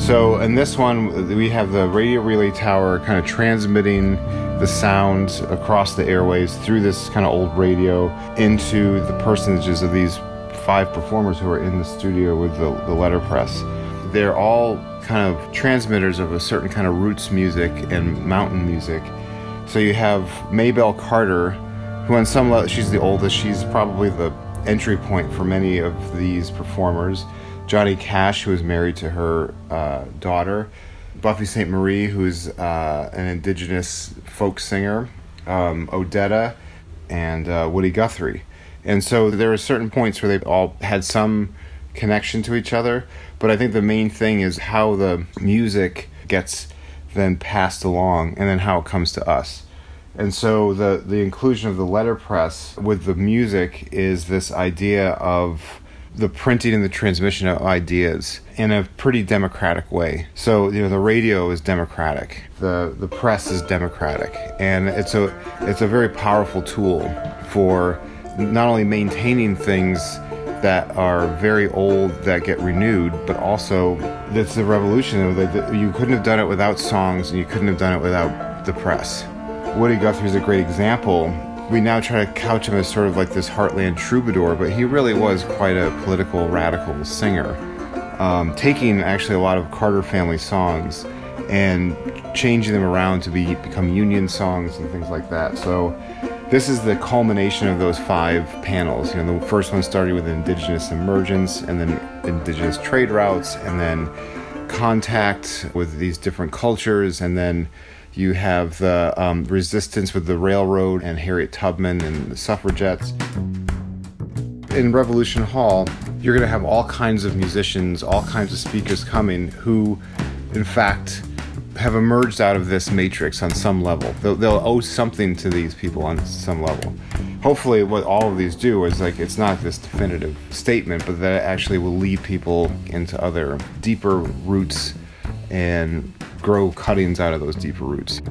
So in this one, we have the radio relay tower kind of transmitting the sound across the airways through this kind of old radio into the personages of these 5 performers who are in the studio with the letterpress. They're all kind of transmitters of a certain kind of roots music and mountain music. So you have Maybelle Carter, who on some level, she's the oldest, she's probably the entry point for many of these performers. Johnny Cash, who is married to her daughter. Buffy St. Marie, who's an indigenous folk singer. Odetta, and Woody Guthrie. And so there are certain points where they've all had some connection to each other, but I think the main thing is how the music gets then passed along and then how it comes to us. And so the inclusion of the letterpress with the music is this idea of the printing and the transmission of ideas in a pretty democratic way. So, the radio is democratic, the press is democratic, and it's a very powerful tool for not only maintaining things that are very old that get renewed, but also it's the revolution. You couldn't have done it without songs, and you couldn't have done it without the press. Woody Guthrie is a great example. We now try to couch him as sort of like this heartland troubadour, but he really was quite a political, radical singer, taking actually a lot of Carter family songs and changing them around to become Union songs and things like that. So this is the culmination of those 5 panels. The first one started with Indigenous emergence, and then Indigenous trade routes, and then contact with these different cultures, and then you have the resistance with the railroad and Harriet Tubman and the suffragettes. In Revolution Hall, you're going to have all kinds of musicians, all kinds of speakers coming who, in fact, have emerged out of this matrix on some level. They'll owe something to these people on some level. Hopefully what all of these do is it's not this definitive statement, but that it actually will lead people into other deeper roots and grow cuttings out of those deeper roots.